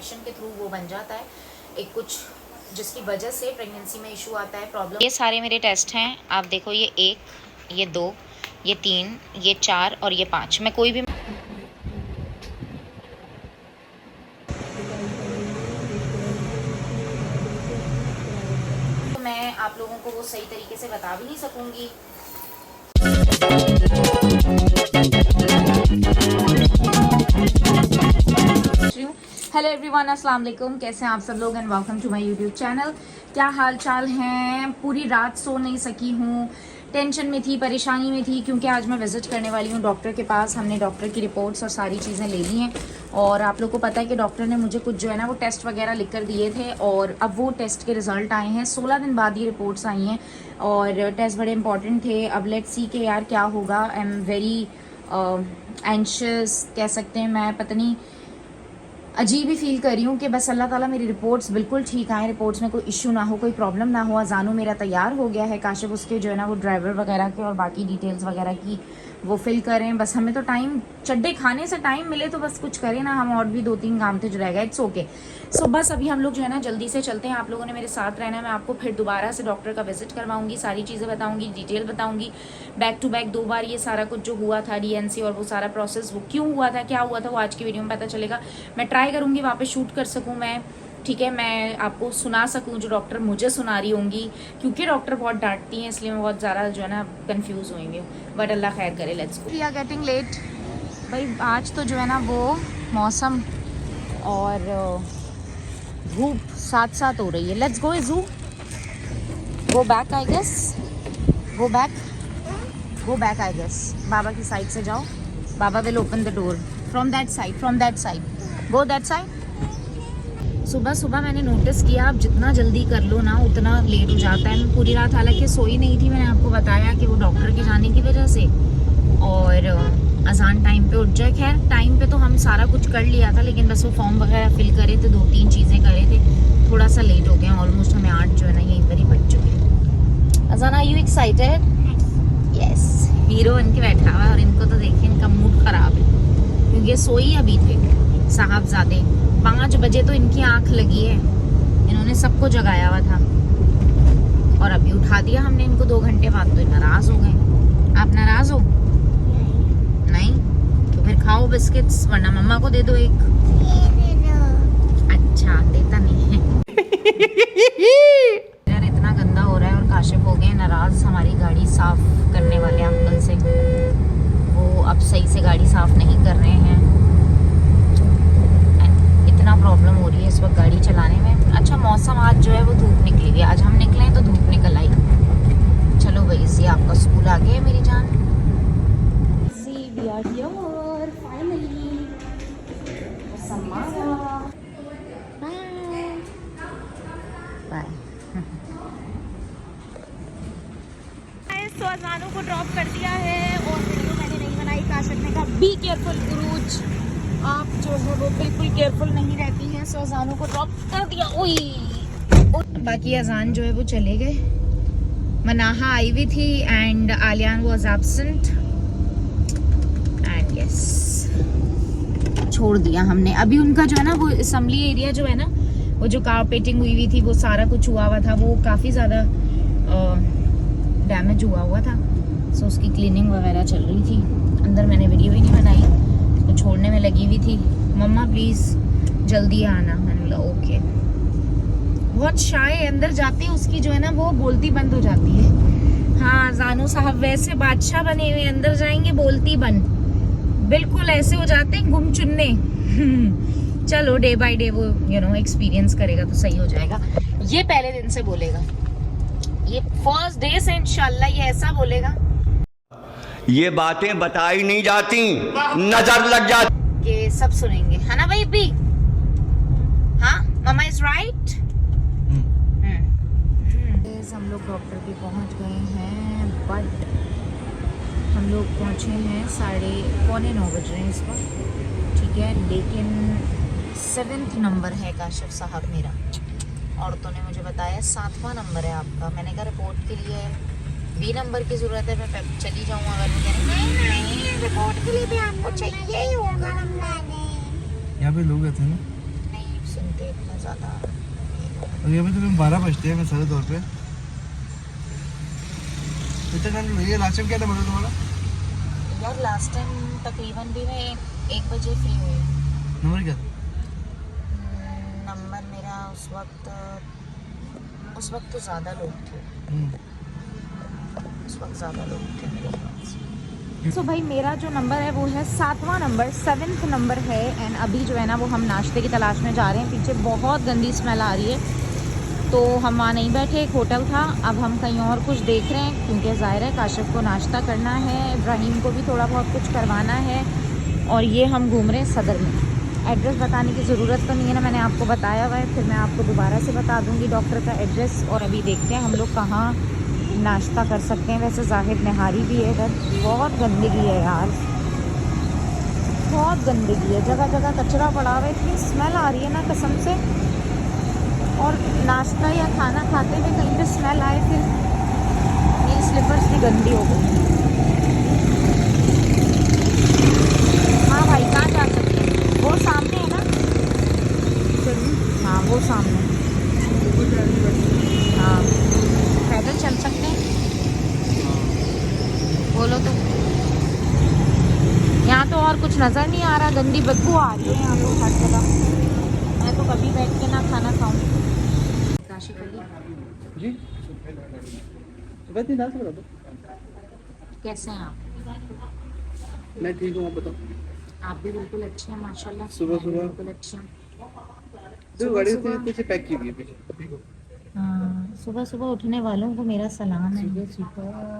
Infection के through वो बन जाता है, एक कुछ जिसकी वजह से प्रेगनेंसी में इशू आता है, प्रॉब्लम। ये सारे मेरे टेस्ट हैं, आप देखो, ये 1, ये 2, ये 3, ये 4 और ये 5। मैं कोई भी तो मैं आप लोगों को वो सही तरीके से बता भी नहीं सकूंगी। हेलो एवरीवन, अस्सलाम वालेकुम। कैसे हैं आप सब लोग and welcome to my YouTube channel. क्या हाल चाल हैं? पूरी रात सो नहीं सकी हूँ, टेंशन में थी, परेशानी में थी, क्योंकि आज मैं विज़िट करने वाली हूँ डॉक्टर के पास। हमने डॉक्टर की रिपोर्ट्स और सारी चीज़ें ले ली हैं और आप लोग को पता है कि डॉक्टर ने मुझे कुछ जो है ना वो टेस्ट वगैरह लिख कर दिए थे और अब वो टेस्ट के रिज़ल्ट आए हैं। 16 दिन बाद ये रिपोर्ट्स आई हैं और टेस्ट बड़े इंपॉर्टेंट थे। अब लेट्स सी के यार क्या होगा। आई एम वेरी एंशियस कह सकते हैं। मैं पता नहीं, अजीब ही फील कर रही हूँ कि बस अल्लाह ताला मेरी रिपोर्ट्स बिल्कुल ठीक आए, रिपोर्ट्स में कोई इशू ना हो, कोई प्रॉब्लम ना हो। अजानू मेरा तैयार हो गया है, काशिफ उसके जो है ना वो ड्राइवर वगैरह के और बाकी डिटेल्स वगैरह की वो फिल करें। बस हमें तो टाइम, चड्डे खाने से टाइम मिले तो बस कुछ करें ना हम, और भी 2-3 काम थे जो रह गए। It's okay. सो बस अभी हम लोग जो है ना जल्दी से चलते हैं। आप लोगों ने मेरे साथ रहना है। मैं आपको फिर दोबारा से डॉक्टर का विजिट करवाऊंगी, सारी चीज़ें बताऊंगी, डिटेल बताऊंगी, बैक टू बैक 2 बार ये सारा कुछ जो हुआ था DNC और वो सारा प्रोसेस वो क्यों हुआ था, क्या हुआ था, वो आज की वीडियो में पता चलेगा। मैं ट्राई करूँगी वहाँ पे शूट कर सकूँ मैं, ठीक है, मैं आपको सुना सकूं जो डॉक्टर मुझे सुना रही होंगी, क्योंकि डॉक्टर बहुत डांटती हैं, इसलिए मैं बहुत ज़्यादा जो है ना कंफ्यूज होंगे। बट अल्लाह खैर करे। Let's go. We are getting late भाई। आज तो जो है ना वो मौसम और धूप साथ साथ हो रही है। Let's go zoo, go back I guess, go back I guess. बाबा की साइड से जाओ, बाबा will open the door from that side, go that side. सुबह सुबह मैंने नोटिस किया, आप जितना जल्दी कर लो ना उतना लेट हो जाता है। मैं पूरी रात हालांकि सोई नहीं थी, मैंने आपको बताया कि वो डॉक्टर के जाने की वजह से, और अजान टाइम पे उठ जाए। खैर टाइम पे तो हम सारा कुछ कर लिया था, लेकिन बस वो फॉर्म वगैरह फिल करे थे, 2-3 चीज़ें करे थे, थोड़ा सा लेट हो गए। ऑलमोस्ट हमें 8 जो है ना यहीं पर ही बज चुके। अजान, are you excited? Yes. Hero इनके बैठा हुआ है और इनको तो देखिए इनका मूड ख़राब है, क्योंकि सोई अभी थे साहबजादे। 5 बजे तो इनकी आंख लगी है, इन्होंने सबको जगाया हुआ था और अभी उठा दिया हमने इनको 2 घंटे बाद। तो नाराज हो गए। आप नाराज हो? नहीं तो फिर खाओ बिस्किट्स, वरना मम्मा को दे दो एक। अच्छा, देता नहीं है। यार इतना गंदा हो रहा है और काशिफ हो गए नाराज हमारी गाड़ी साफ करने वाले अंकल से। वो अब सही से गाड़ी साफ नहीं कर रहे हैं, प्रॉब्लम हो रही है इस वक्त गाड़ी चलाने में। अच्छा मौसम आज जो है वो धूप निकली हुई है, आज हम निकले हैं तो धूप निकल आई। चलो भाई, इसी आपका स्कूल आ गया है मेरी जान। We are here finally. Samara. Bye. Bye. तो अजानों को ड्रॉप कर दिया है और वीडियो मैंने नहीं बनाई। काशिफ ने कहा बी केयरफुल गुरूज, आप जो है वो बिल्कुल केयरफुल नहीं रहती हैं। सो अजानों को ड्रॉप कर दिया। बाकी अजान जो है वो चले गए। मनाहा आई हुई थी and Aliyan was absent and yes, छोड़ दिया हमने। अभी उनका जो है ना वो असेंबली एरिया जो है ना, वो जो कारपेटिंग हुई थी, वो सारा कुछ हुआ था, वो काफ़ी ज़्यादा डैमेज हुआ था। सो उसकी क्लीनिंग वगैरह चल रही थी। अंदर मैंने वीडियो ही नहीं बनाई, छोड़ने में लगी हुई थी। मम्मा प्लीज जल्दी आना। मैंने बोला ओके। बहुत शाय है, अंदर जाते ही उसकी जो है ना वो बोलती बंद हो जाती है। हाँ जानू साहब वैसे बादशाह बने हुए, अंदर जाएंगे बोलती बंद, बिल्कुल ऐसे हो जाते हैं गुम चुन्ने। चलो डे बाय डे वो एक्सपीरियंस करेगा तो सही हो जाएगा। ये पहले दिन से बोलेगा, ये फर्स्ट डे से इंशाल्लाह ये ऐसा बोलेगा। ये बातें बताई नहीं जाती, नजर लग जाती, कि सब सुनेंगे, है ना भाई बी? हाँ, मामा इज राइट। हम लोग डॉक्टर भी पहुंच गए हैं, बट हम लोग पहुंचे हैं 8:45 बज रहे हैं इस वक्त, ठीक है। लेकिन 7th नंबर है काशिफ साहब मेरा। औरतों ने मुझे बताया 7वां नंबर है आपका। मैंने कहा रिपोर्ट के लिए B नंबर की ज़रूरत है, मैं चली जाऊँ। अगर मुझे नहीं रिपोर्ट के लिए भी आपको चाहिए ही होगा। यहाँ पे लोग थे ना? नहीं सुन सकते इतना ज़्यादा। और ये भी तो 12 बजते हैं मैं सर तौर पे। इतना टाइम लगे। लास्ट टाइम क्या नंबर था तुम्हारा? यार लास्ट टाइम तकरीबन भी मैं 1 बजे फ्री हुई। नंबर क्या था? नंबर मेरा उस वक्त तो ज़्यादा लोग थे, उस वक्त ज़्यादा लोग थे मेरे पास। तो भाई मेरा जो नंबर है वो है 7वां नंबर, 7th नंबर है। एंड अभी जो है ना वो हम नाश्ते की तलाश में जा रहे हैं। पीछे बहुत गंदी स्मेल आ रही है तो हम वहाँ नहीं बैठे, एक होटल था, अब हम कहीं और कुछ देख रहे हैं क्योंकि ज़ाहिर है काशिफ को नाश्ता करना है, इब्राहिम को भी थोड़ा बहुत कुछ करवाना है। और ये हम घूम रहे हैं सदर में। एड्रेस बताने की ज़रूरत तो नहीं है ना, मैंने आपको बताया हुआ है, फिर मैं आपको दोबारा से बता दूँगी डॉक्टर का एड्रेस। और अभी देखते हैं हम लोग कहाँ नाश्ता कर सकते हैं। वैसे ज़ाहिर निहारी भी है इधर, बहुत गंदगी है यार, बहुत गंदगी है, जगह जगह कचरा पड़ा हुआ है, इतनी स्मेल आ रही है ना कसम से। और नाश्ता या खाना खाते हुए कहीं पे स्मेल आए फिर मेरी स्लीपर्स भी गंदी हो गई। हाँ भाई कहाँ जा सकते हैं? वो सामने है ना? हाँ वो सामने। हाँ पैदल चल सकते हैं? बोलो तो। यहाँ तो और कुछ नज़र नहीं आ रहा, गंदी बदबू आ रही है यहाँ तो हर जगह। मैं तो कभी बैठ के ना खाना खाऊं। काशिफ अली जी वैसे ना से बता दो। कैसे हैं आप? मैं ठीक हूँ, आप बताओ। आप भी बिल्कुल अच्छे हैं माशाल्लाह। सुबह मैं भी सुबह। बिल्कुल अच्छी हूँ। तो गाड़ी से सुबह- पीछे पैक की हुई है पीछे। हाँ, सुबह सुबह उठने वालों को मेरा सलाम है।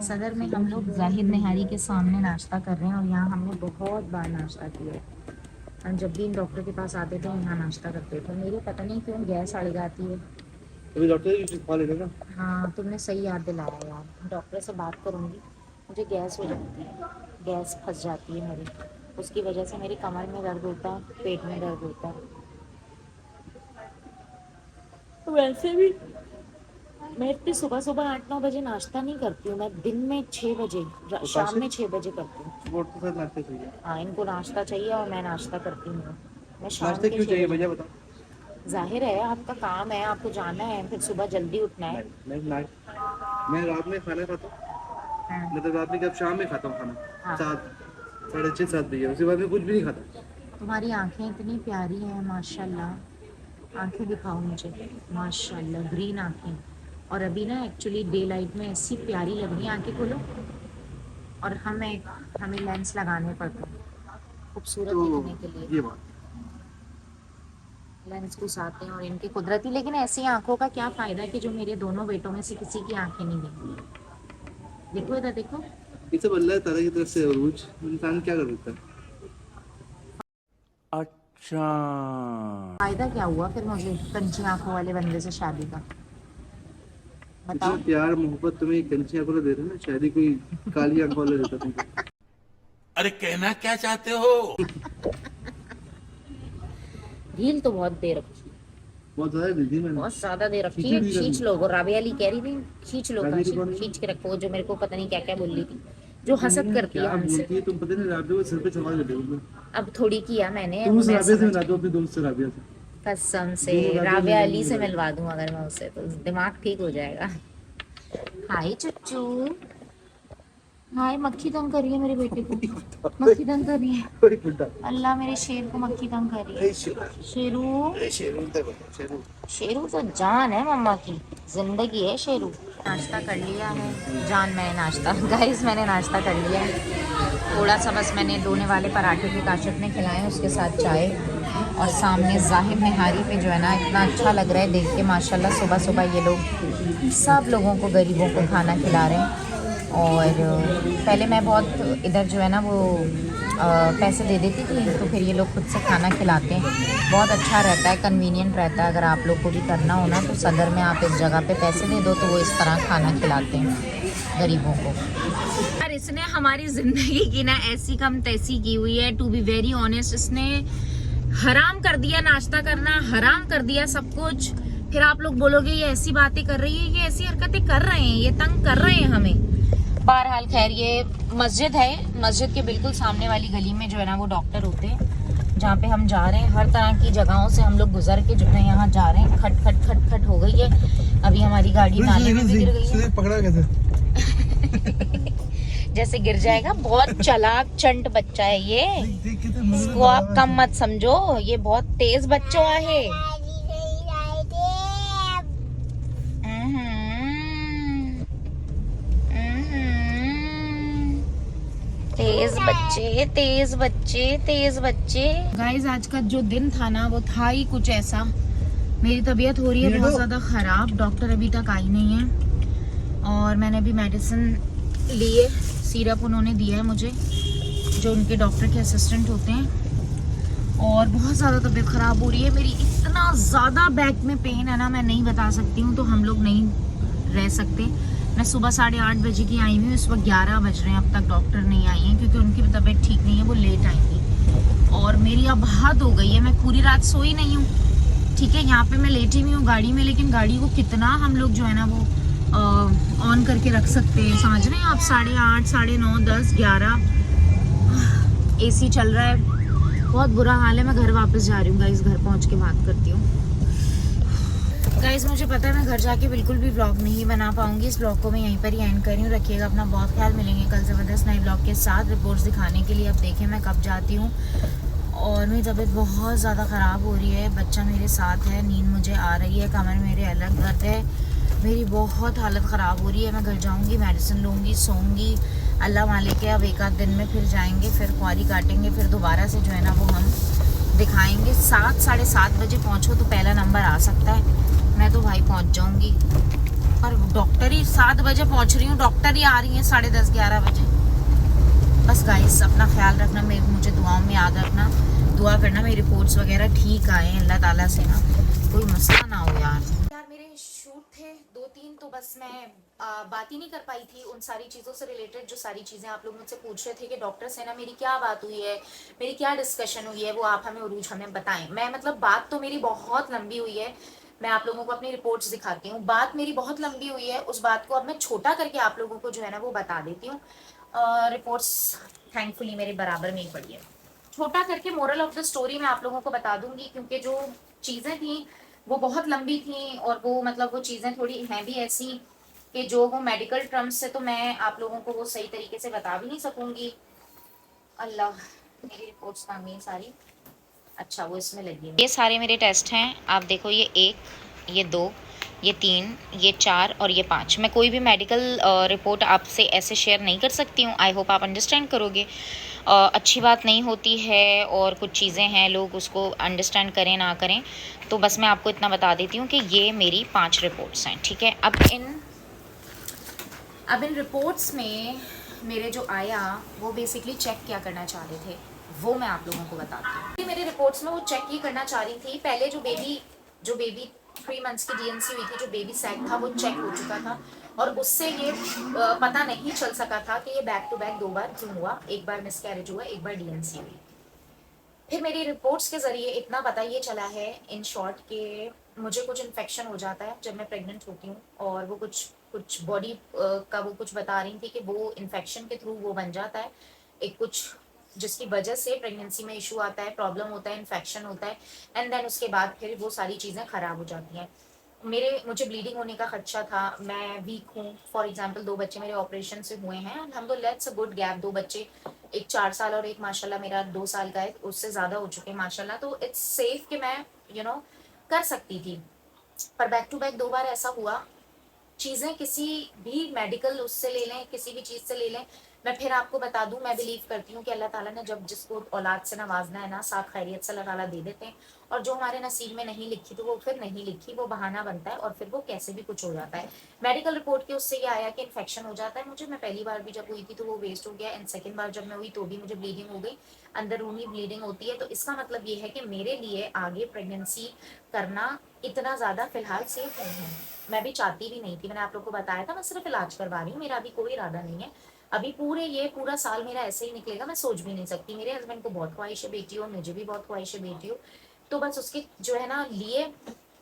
सदर में हम लोग जाहिर निहारी के सामने नाश्ता कर रहे हैं और यहाँ हमने बहुत बार नाश्ता किया है। हम जब भी इन डॉक्टर के पास आते थे यहाँ नाश्ता करते थे। मेरे पता नहीं क्यों गैस अड़ जाती है। अभी डॉक्टर की खा लेगा ना। हाँ तुमने सही याद दिलाया यार, डॉक्टर से बात करूँगी। मुझे गैस हो जाती है, गैस फंस जाती है मेरी, उसकी वजह से मेरी कमर में दर्द होता है, पेट में दर्द होता है। वैसे भी मैं इतनी सुबह सुबह 8-9 बजे नाश्ता नहीं करती हूँ। मैं दिन में 6 बजे, शाम में 6 बजे करती हूँ। सुबह उठते साथ नाश्ता चाहिए। हाँ इनको नाश्ता चाहिए और मैं नाश्ता करती हूँ। मैं शाम नाश्ता के क्यों 6 चाहिए बजे। भैया बताओ। जाहिर है आपका काम है, आपको जाना है, फिर सुबह जल्दी उठना है। मैं रात में खाना खाता हूँ। हाँ। मतलब रात में कब शाम में खाता हूँ खाना। हाँ। 7 साढ़े 6 7 बजे, उसके बाद में कुछ भी नहीं खाता। तुम्हारी आंखें इतनी प्यारी हैं माशाल्लाह, आंखें दिखाओ मुझे माशाल्लाह, ग्रीन आंखें। और अभी ना एक्चुअली डे लाइट में ऐसी प्यारी लग रही है, आंखें खोलो। और हमें लेंस लगाने पड़ते हैं खूबसूरत दिखने के लिए। ये बात लेंस घुसाते हैं और इनकी कुदरती, लेकिन ऐसी आंखों का क्या फायदा है कि जो मेरे दोनों बेटों में से किसी की आंखें नहीं दिखती। देखो इधर देखो। ये सब अल्लाह ताला की तरफ से अरूज, इंसान क्या कर सकता है। अच्छा फायदा क्या हुआ फिर मुझे कंची आंखों वाले बंदे से शादी का? इतना बताओ। प्यार मोहब्बत तुम्हें कंची आंखों से दे रहे हैं ना, शायद कोई काली आंखों वाला देता तुमको। अरे कहना क्या चाहते हो? रील तो बहुत दे रखी, बहुत ज्यादा दीदी मैंने। बहुत ज्यादा दे रखी है। खींची भी खींच करनी। लो, वो राबिया अली कह रही थी खींच लो, राबिया अली काशिफ, कौन है? खींच के रखो। जो मेरे को पता नहीं क्या क्या बोल रही थी, जो हसद करती है क्या हमसे। बोलती है तुम पता नहीं, राबिया को सिर पे सवाल कर दे। अब थोड़ी किया मैंने, तुम उस मैं राबिया से समझ मिला दो गई। अपने दोस्त से, राबिया से। कसम से दोनों राबिया राबिया मिल अली से मिल मिलवा दूं अगर मैं उससे, तो दिमाग ठीक हो जाएगा। हाय चुच्चू, हाय। मक्खी तंग कर रही है मेरे बेटे को, मक्खी तंग कर रही है। कोई बुड्ढा। अल्लाह मेरे शेर को मक्खी तंग कर रही है। शेरू, शेरू तो जान है मम्मा की, जिंदगी है शेरू। नाश्ता कर लिया है जान, मैंने नाश्ता गाइस मैंने नाश्ता कर लिया है। थोड़ा सा बस मैंने दोने वाले पराठे के काशिफ ने खिलाए, उसके साथ चाय। और सामने जाहिर निहारी पे जो है ना इतना अच्छा लग रहा है देख के माशाल्लाह। सुबह सुबह ये लोग सब लोगों को, गरीबों को खाना खिला रहे हैं। और पहले मैं बहुत इधर जो है ना वो पैसे दे देती थी, तो फिर ये लोग खुद से खाना खिलाते हैं। बहुत अच्छा रहता है, कन्वीनियंट रहता है। अगर आप लोग को भी करना हो ना तो सदर में आप एक जगह पे पैसे दे दो तो वो इस तरह खाना खिलाते हैं गरीबों को। यार इसने हमारी ज़िंदगी की ना ऐसी कम तैसी की हुई है, टू बी वेरी ऑनेस्ट। इसने हराम कर दिया नाश्ता करना, हराम कर दिया सब कुछ। फिर आप लोग बोलोगे ये ऐसी बातें कर रही है, ये ऐसी हरकतें कर रहे हैं, ये तंग कर रहे हैं हमें। बहरहाल खैर, ये मस्जिद है, मस्जिद के बिल्कुल सामने वाली गली में जो है ना वो डॉक्टर होते हैं। जहाँ पे हम जा रहे हैं। हर तरह की जगहों से हम लोग गुजर के जो है यहाँ जा रहे हैं। खट खट खट खट हो गई है, अभी हमारी गाड़ी नाले में भी गिर गई है। पकड़ा कैसे? जैसे गिर जाएगा। बहुत चालाक चंट बच्चा है ये, इसको आप कम मत समझो, ये बहुत तेज बच्चा है। तेज बच्चे तेज बच्चे तेज बच्चे। गाइस आज का जो दिन था ना वो था ही कुछ ऐसा। मेरी तबीयत हो रही है बहुत ज़्यादा ख़राब, डॉक्टर अभी तक आई नहीं है और मैंने अभी मेडिसिन लिए, सिरप उन्होंने दिया है मुझे, जो उनके डॉक्टर के असिस्टेंट होते हैं। और बहुत ज़्यादा तबीयत ख़राब हो रही है मेरी, इतना ज़्यादा बैक में पेन है ना, मैं नहीं बता सकती हूँ। तो हम लोग नहीं रह सकते। मैं सुबह 8:30 बजे की आई हुई, इस वक्त 11 बज रहे हैं, अब तक डॉक्टर नहीं आई है क्योंकि उनकी तबीयत ठीक नहीं है, वो लेट आएंगी। और मेरी अब हद हो गई है, मैं पूरी रात सोई नहीं हूँ। ठीक है, यहाँ पे मैं लेटी हुई हूँ गाड़ी में, लेकिन गाड़ी को कितना हम लोग जो है ना वो ऑन करके रख सकते हैं, समझ रहे हैं आप। 8:30, 9:30, 10, 11 AC चल रहा है, बहुत बुरा हाल है। मैं घर वापस जा रही हूँ गाइस, घर पहुँच के बात करती हूँ। गाइस मुझे पता है मैं घर जाके बिल्कुल भी ब्लॉग नहीं बना पाऊंगी, इस ब्लॉग को मैं यहीं पर ही एंड कर रही हूँ। रखिएगा अपना बहुत ख्याल, मिलेंगे कल ज़बरदस्त नए ब्लॉग के साथ रिपोर्ट्स दिखाने के लिए। अब देखें मैं कब जाती हूँ। और मेरी तबीयत बहुत ज़्यादा ख़राब हो रही है, बच्चा मेरे साथ है, नींद मुझे आ रही है, कमर मेरे अलग दर्द है, मेरी बहुत हालत ख़राब हो रही है। मैं घर जाऊँगी, मेडिसिन लूँगी, सोऊंगी, अल्लाह मालिक है। अब एक आध दिन में फिर जाएंगे, फिर ख्वारी काटेंगे, फिर दोबारा से जो है ना वो हम दिखाएंगे। 7, 7:30 बजे पहुँचो तो पहला नंबर आ सकता है, मैं तो भाई पहुँच जाऊँगी। पर डॉक्टर ही 7 बजे पहुँच रही हूँ, डॉक्टर ही आ रही हैं 10:30, 11 बजे। बस गाइस अपना ख्याल रखना, मुझे दुआओं में याद रखना, दुआ करना मेरी रिपोर्ट्स वगैरह ठीक आए अल्लाह ताला से, ना कोई मसला ना हो यार। मेरे शूट थे 2-3, तो बस मैं बात ही नहीं कर पाई थी उन सारी चीज़ों से रिलेटेड, जो सारी चीज़ें आप लोग मुझसे पूछ रहे थे कि डॉक्टर से ना मेरी क्या बात हुई है, मेरी क्या डिस्कशन हुई है, वो आप हमें उरूज हमें बताएं। मैं मतलब बात तो मेरी बहुत लंबी हुई है, मैं आप लोगों को अपनी रिपोर्ट्स दिखाती हूँ। बात मेरी बहुत लंबी हुई है, उस बात को अब मैं छोटा करके आप लोगों को जो है ना वो बता देती हूँ। रिपोर्ट्स थैंकफुली मेरे बराबर में ही पड़ी है। छोटा करके मोरल ऑफ द स्टोरी मैं आप लोगों को बता दूंगी, क्योंकि जो चीज़ें थी वो बहुत लंबी थी और वो मतलब वो चीज़ें थोड़ी हैं भी ऐसी कि जो वो मेडिकल टर्म्स से तो मैं आप लोगों को वो सही तरीके से बता भी नहीं सकूंगी। अल्लाह, मेरी रिपोर्ट्स कहाँ गई सारी? अच्छा वो इसमें लगी है। ये सारे मेरे टेस्ट हैं, आप देखो, ये 1, ये 2, ये 3, ये 4 और ये 5। मैं कोई भी मेडिकल रिपोर्ट आपसे ऐसे शेयर नहीं कर सकती हूँ, आई होप आप अंडरस्टैंड करोगे। अच्छी बात नहीं होती है और कुछ चीज़ें हैं लोग उसको अंडरस्टैंड करें ना करें, तो बस मैं आपको इतना बता देती हूँ कि ये मेरी 5 रिपोर्ट्स हैं। ठीक है, अब इन रिपोर्ट्स में मेरे जो आया वो बेसिकली चेक क्या करना चाह रहे थे वो मैं आप लोगों को बताती हूँ। मेरे रिपोर्ट्स में वो चेक ये करना चाह रही थी, पहले जो बेबी 3 मंथ्स की DNC हुई थी, जो बेबी सैक था वो चेक हो चुका था और उससे ये पता नहीं चल सका था कि ये बैक टू बैक 2 बार क्यों हुआ, एक बार मिसकैरेज हुआ, एक बार DNC हुई। फिर मेरी रिपोर्ट्स के ज़रिए इतना पता ये चला है इन शॉर्ट कि मुझे कुछ इन्फेक्शन हो जाता है जब मैं प्रेग्नेंट होती हूँ, और वो कुछ बॉडी का वो कुछ बता रही थी कि वो इन्फेक्शन के थ्रू वो बन जाता है एक कुछ, जिसकी वजह से प्रेगनेंसी में इशू आता है, प्रॉब्लम होता है, इन्फेक्शन होता है, एंड देन उसके बाद फिर वो सारी चीज़ें ख़राब हो जाती हैं। मुझे ब्लीडिंग होने का खदशा था, मैं वीक हूँ। फॉर एग्जांपल 2 बच्चे मेरे ऑपरेशन से हुए हैं, अल्हम्दुलिल्लाह इट्स अ गुड गैप। 2 बच्चे, एक 4 साल और एक माशाल्लाह मेरा 2 साल का है, उससे ज़्यादा हो चुके हैं माशाल्लाह, तो इट्स सेफ कि मैं कर सकती थी। पर बैक टू बैक 2 बार ऐसा हुआ। चीज़ें किसी भी मेडिकल उससे ले लें, किसी भी चीज़ से ले लें, मैं फिर आपको बता दूं, मैं बिलीव करती हूँ कि अल्लाह ताला ने जब जिसको औलाद से नवाजना है ना, साथ खैरियत से अल्लाह ताला दे देते हैं, और जो हमारे नसीब में नहीं लिखी तो वो फिर नहीं लिखी, वो बहाना बनता है और फिर वो कैसे भी कुछ हो जाता है। मेडिकल रिपोर्ट के उससे ये आया कि इन्फेक्शन हो जाता है मुझे। मैं पहली बार भी जब हुई थी तो वो वेस्ट हो गया, एंड सेकेंड बार जब मैं हुई तो भी मुझे ब्लीडिंग हो गई, अंदरूनी ब्लीडिंग होती है। तो इसका मतलब ये है कि मेरे लिए आगे प्रेगनेंसी करना इतना ज़्यादा फिलहाल सेफ नहीं है। मैं भी चाहती भी नहीं थी, मैंने आप लोग को बताया था, मैं सिर्फ इलाज करवा रही हूँ, मेरा अभी कोई इरादा नहीं है। अभी पूरा साल मेरा ऐसे ही निकलेगा, मैं सोच भी नहीं सकती। मेरे हस्बैंड को बहुत ख्वाहिश है बेटी हो, मुझे भी बहुत ख्वाहिश है बेटी हो, तो बस उसके जो है ना लिए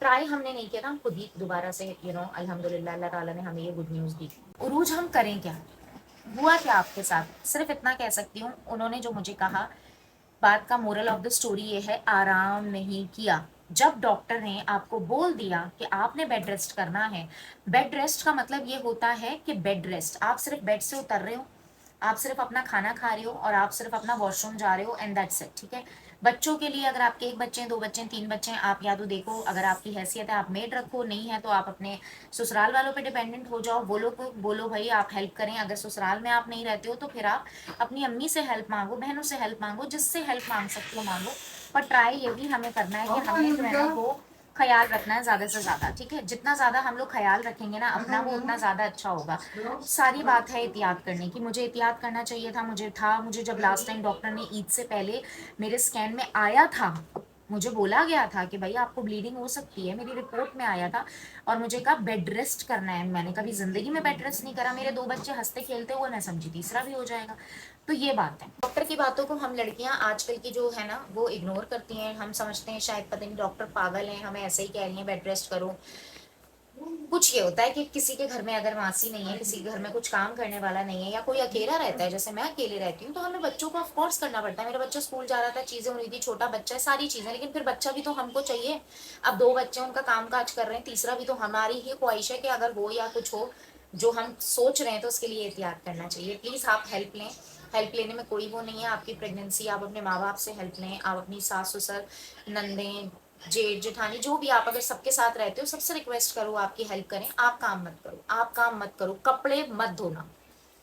ट्राई हमने नहीं किया था, हम खुद ही दोबारा से अल्हम्दुलिल्लाह अल्लाह ताला ने हमें ये गुड न्यूज़ दी। उरूज हम करें क्या, हुआ क्या आपके साथ, सिर्फ इतना कह सकती हूँ। उन्होंने जो मुझे कहा बात का मोरल ऑफ द स्टोरी ये है, आराम नहीं किया। जब डॉक्टर ने आपको बोल दिया कि आपने बेड रेस्ट करना है, बेड रेस्ट का मतलब ये होता है कि बेड रेस्ट, आप सिर्फ बेड से उतर रहे हो, आप सिर्फ अपना खाना खा रहे हो और आप सिर्फ अपना वॉशरूम जा रहे हो एंड दैट्स इट, ठीक है। बच्चों के लिए अगर आपके एक बच्चे हैं, दो बच्चे हैं, तीन बच्चे हैं, आप या तो देखो, अगर आपकी हैसियत है आप मेड रखो, नहीं है तो आप अपने ससुराल वालों पे डिपेंडेंट हो जाओ, बोलो को बोलो भाई आप हेल्प करें। अगर ससुराल में आप नहीं रहते हो तो फिर आप अपनी अम्मी से हेल्प मांगो, बहनों से हेल्प मांगो, जिससे हेल्प मांग सकते हो मांगो। पर ट्राई ये भी हमें करना है कि हमें जो है ना वो ख्याल रखना है ज्यादा से ज्यादा, ठीक है। जितना ज्यादा हम लोग ख्याल रखेंगे ना अपना, वो उतना ज्यादा अच्छा होगा। सारी बात है एहतियात करने की, मुझे एहतियात करना चाहिए था, मुझे जब लास्ट टाइम डॉक्टर ने ईद से पहले मेरे स्कैन में आया था, मुझे बोला गया था कि भाई आपको ब्लीडिंग हो सकती है, मेरी रिपोर्ट में आया था और मुझे कहा बेड रेस्ट करना है। मैंने कभी जिंदगी में बेड रेस्ट नहीं करा, मेरे दो बच्चे हंसते खेलते हुए, मैं समझी तीसरा भी हो जाएगा। तो ये बात है, डॉक्टर की बातों को हम लड़कियां आजकल की जो है ना वो इग्नोर करती हैं। हम समझते हैं शायद पता नहीं डॉक्टर पागल हैं, हमें ऐसे ही कह रही हैं बेड रेस्ट करो। कुछ ये होता है कि किसी के घर में अगर मासी नहीं है, किसी के घर में कुछ काम करने वाला नहीं है, या कोई अकेला रहता है, जैसे मैं अकेले रहती हूँ, तो हमें बच्चों को ऑफकोर्स करना पड़ता है। मेरा बच्चा स्कूल जा रहा था, चीजें हो रही थी, छोटा बच्चा है, सारी चीजें, लेकिन फिर बच्चा भी तो हमको चाहिए। अब दो बच्चे उनका काम काज कर रहे हैं, तीसरा भी तो हमारी ही ख्वाहिश है कि अगर हो या कुछ हो जो हम सोच रहे हैं तो उसके लिए एहतियात करना चाहिए। प्लीज आप हेल्प लें, हेल्प लेने में कोई वो नहीं है। आपकी प्रेगनेंसी, आप अपने माँ बाप से हेल्प लें, आप अपनी सास ससुर, नंदें, जेठ जेठानी, जो भी आप अगर सबके साथ रहते हो, सबसे रिक्वेस्ट करो आपकी हेल्प करें। आप काम मत करो, आप काम मत करो, कपड़े मत धोना।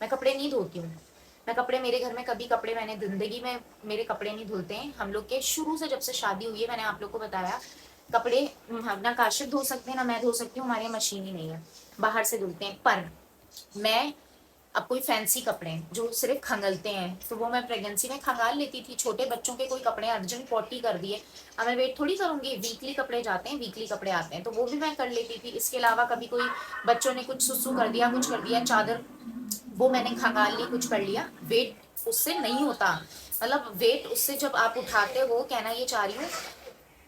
मैं कपड़े नहीं धोती हूँ, मैं कपड़े, मेरे घर में कभी कपड़े, मैंने जिंदगी में मेरे कपड़े नहीं धुलते हैं। हम लोग के शुरू से जब से शादी हुई है, मैंने आप लोग को बताया, कपड़े ना काशिफ धो सकते हैं ना मैं धो सकती हूँ, हमारे यहाँ मशीन ही नहीं है, बाहर से धुलते हैं। पर मैं, अब कोई फैंसी कपड़े जो सिर्फ खंगलते हैं तो वो मैं प्रेगनेंसी में खंगाल लेती थी। छोटे बच्चों के कोई कपड़े अर्जेंट पॉटी कर दिए, अब मैं वेट थोड़ी करूंगी, वीकली कपड़े जाते हैं, वीकली कपड़े आते हैं, तो वो भी मैं कर लेती थी। इसके अलावा कभी कोई बच्चों ने कुछ सुसु कर दिया, कुछ कर दिया, चादर वो मैंने खंगाल ली, कुछ कर लिया, वेट उससे नहीं होता। मतलब वेट उससे जब आप उठाते हो, कहना ये चाह रही हूँ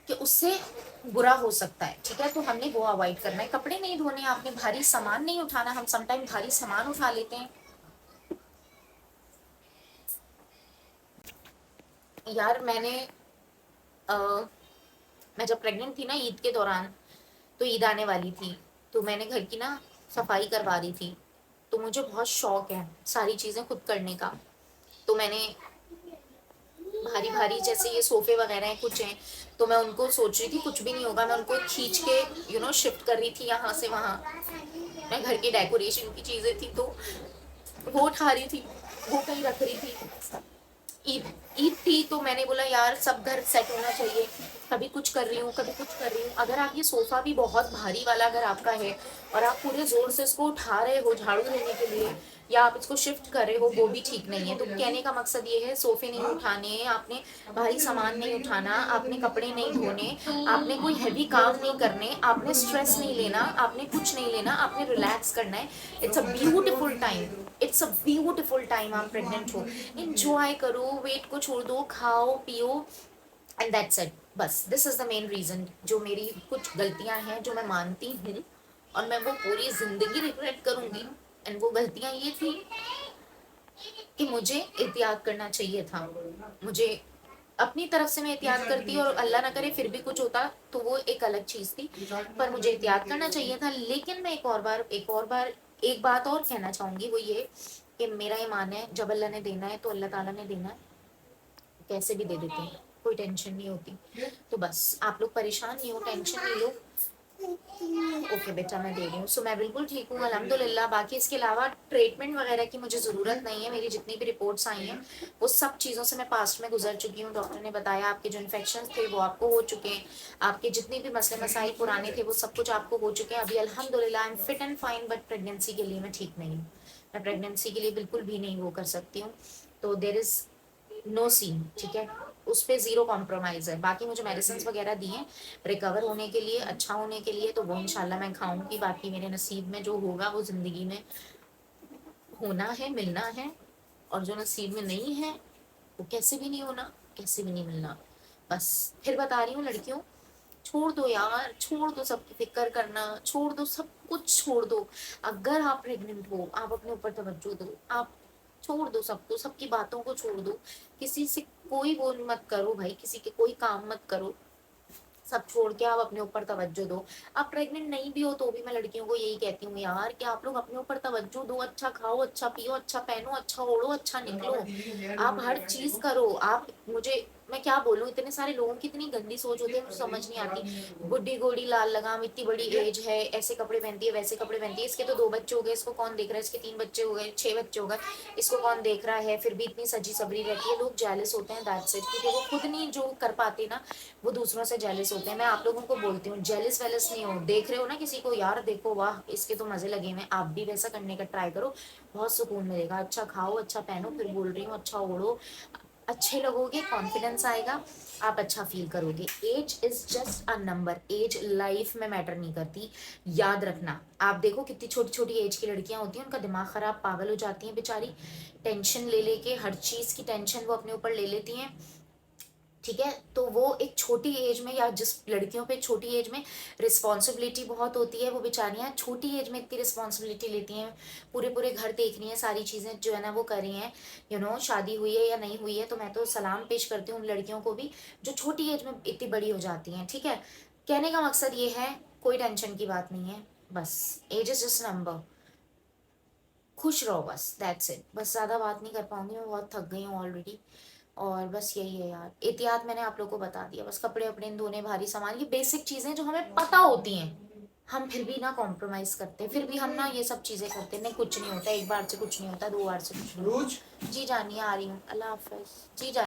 कि उससे बुरा हो सकता है, ठीक है। तो हमने वो अवॉइड करना है, कपड़े नहीं धोने, आपने भारी सामान नहीं उठाना। हम समटाइम भारी सामान उठा लेते हैं यार। अ, मैं जब प्रेग्नेंट थी ना ईद के दौरान, तो ईद आने वाली थी, तो मैंने घर की ना सफाई करवा रही थी। तो मुझे बहुत शौक है सारी चीजें खुद करने का। तो मैंने भारी भारी जैसे ये सोफे वगैरह हैं, कुछ हैं, तो मैं उनको सोच रही थी कुछ भी नहीं होगा, मैं उनको खींच के शिफ्ट कर रही थी यहाँ से वहां। मैं घर की डेकोरेशन की चीजें थी तो वो उठा रही थी, वो कहीं रख रही थी। ईद ईद थी तो मैंने बोला यार सब घर सेट होना चाहिए, कभी कुछ कर रही हूँ, कभी कुछ कर रही हूँ। अगर आप ये सोफा भी बहुत भारी वाला अगर आपका है और आप पूरे जोर से इसको उठा रहे हो झाड़ू लेने के लिए, या आप इसको शिफ्ट कर रहे हो, वो भी ठीक नहीं है। तो कहने का मकसद ये है, सोफे नहीं उठाने, आपने भारी सामान नहीं उठाना, आपने कपड़े नहीं धोने, आपने कोई हैवी काम नहीं करने, आपने स्ट्रेस नहीं लेना, आपने कुछ नहीं लेना, आपने रिलैक्स करना है। It's a beautiful time, it's a beautiful time. आप प्रेग्नेंट हो, इंजॉय करो, वेट को छोड़ दो, खाओ पियो एंड दैट्स इट। बस this is the main reason. जो मेरी कुछ गलतियां हैं जो मैं मानती हूँ और मैं वो पूरी जिंदगी रिग्रेट करूंगी, एंड वो गलतियां ये थी कि मुझे एहतियात करना चाहिए था। मुझे अपनी तरफ से मैं एहतियात करती और अल्लाह ना करे फिर भी कुछ होता तो वो एक अलग चीज थी, पर मुझे एहतियात करना चाहिए था। लेकिन मैं एक बार एक बात और कहना चाहूंगी, वो ये कि मेरा ईमान है जब अल्लाह ने देना है तो अल्लाह ताला ने देना है, कैसे भी दे देते हैं, कोई टेंशन नहीं होती। तो बस आप लोग परेशान नहीं हो, टेंशन नहीं लो। ओके बेटा मैं दे रही हूँ। सो मैं बिल्कुल ठीक हूँ अल्हम्दुलिल्लाह। बाकी इसके अलावा ट्रीटमेंट वगैरह की मुझे ज़रूरत नहीं है। मेरी जितनी भी रिपोर्ट्स आई हैं वो सब चीज़ों से मैं पास्ट में गुजर चुकी हूँ। डॉक्टर ने बताया आपके जो इन्फेक्शन थे वो आपको हो चुके हैं, आपके जितने भी मसले मसाइल पुराने थे वो सब कुछ आपको हो चुके हैं। अभी अल्हम्दुलिल्लाह I am fit and fine, but pregnancy के लिए मैं ठीक नहीं हूँ। मैं प्रेगनेंसी के लिए बिल्कुल भी नहीं वो कर सकती हूँ। तो देर इज़ नो सीन, ठीक है, उस पर जीरो कॉम्प्रोमाइज है। बाकी मुझे मेडिसिन वगैरह दिए रिकवर होने के लिए, अच्छा होने के लिए, तो वो इंशाल्लाह मैं खाऊंगी। बाकी मेरे नसीब में जो होगा वो जिंदगी में होना है, मिलना है, और जो नसीब में नहीं है वो कैसे भी नहीं होना, कैसे भी नहीं मिलना। बस फिर बता रही हूँ लड़कियों, छोड़ दो यार, छोड़ दो सबकी फिक्र करना, छोड़ दो सब कुछ, छोड़ दो। अगर आप प्रेग्नेंट हो, आप अपने ऊपर तवज्जो दो, आप छोड़ दो सबको, सबकी बातों को छोड़ दो, किसी से कोई वो मत करो भाई, किसी के कोई काम मत करो, सब छोड़ के आप अपने ऊपर तवज्जो दो। आप प्रेग्नेंट नहीं भी हो तो भी मैं लड़कियों को यही कहती हूँ यार कि आप लोग अपने ऊपर तवज्जो दो, अच्छा खाओ, अच्छा पियो, अच्छा पहनो, अच्छा ओढ़ो, अच्छा निकलो, आप हर चीज करो। आप मुझे मैं क्या बोलूं, इतने सारे लोगों की इतनी गंदी सोच होती है, मुझे समझ नहीं आती। बुढ़ी गोड़ी लाल लगाम, इतनी बड़ी एज है, ऐसे कपड़े पहनती है, वैसे कपड़े पहनती है, इसके तो 2 बच्चे हो गए, इसको कौन देख रहा है, इसके 3 बच्चे हो गए, 6 बच्चे हो गए, इसको कौन देख रहा है, फिर भी इतनी सजी सबरी रहती है। लोग जेलस होते हैं दैट्स इट, क्योंकि वो खुद नहीं जो कर पाते ना, वो दूसरों से जेलस होते हैं। मैं आप लोगों को बोलती हूँ जेलस वेलस नहीं हो, देख रहे हो ना किसी को, यार देखो वाह इसके तो मजे लगे हुए, आप भी वैसा करने का ट्राई करो, बहुत सुकून मिलेगा। अच्छा खाओ, अच्छा पहनो, फिर बोल रही हूँ अच्छा ओढ़ो, अच्छे लगोगे, कॉन्फिडेंस आएगा, आप अच्छा फील करोगे। Age is just a number, age life में मैटर नहीं करती, याद रखना। आप देखो कितनी छोटी छोटी एज की लड़कियां होती हैं, उनका दिमाग खराब, पागल हो जाती हैं बेचारी, टेंशन ले लेके, हर चीज की टेंशन वो अपने ऊपर ले लेती हैं, ठीक है। तो वो एक छोटी एज में, या जिस लड़कियों पे छोटी एज में रिस्पॉन्सिबिलिटी बहुत होती है, वो बेचारियां छोटी एज में इतनी रिस्पॉन्सिबिलिटी लेती हैं, पूरे पूरे घर देख रही हैं, सारी चीज़ें जो है ना वो कर रही हैं, शादी हुई है या नहीं हुई है। तो मैं तो सलाम पेश करती हूँ उन लड़कियों को भी जो छोटी एज में इतनी बड़ी हो जाती हैं, ठीक है। कहने का मकसद ये है, कोई टेंशन की बात नहीं है, बस एज इज जस्ट नंबर, खुश रहो बस, दैट्स इट। बस ज़्यादा बात नहीं कर पाऊंगी, मैं बहुत थक गई हूँ ऑलरेडी, और बस यही है यार। एहतियात मैंने आप लोग को बता दिया, बस कपड़े अपने धोने, भारी सामान, ये बेसिक चीज़ें जो हमें पता होती हैं, हम फिर भी ना कॉम्प्रोमाइज करते, फिर भी हम ना ये सब चीज़ें करते, नहीं कुछ नहीं होता, एक बार से कुछ नहीं होता, 2 बार से कुछ नहीं होता। जी जानिए, आ रही हूँ, अल्लाह हाफिज। जी जानिए।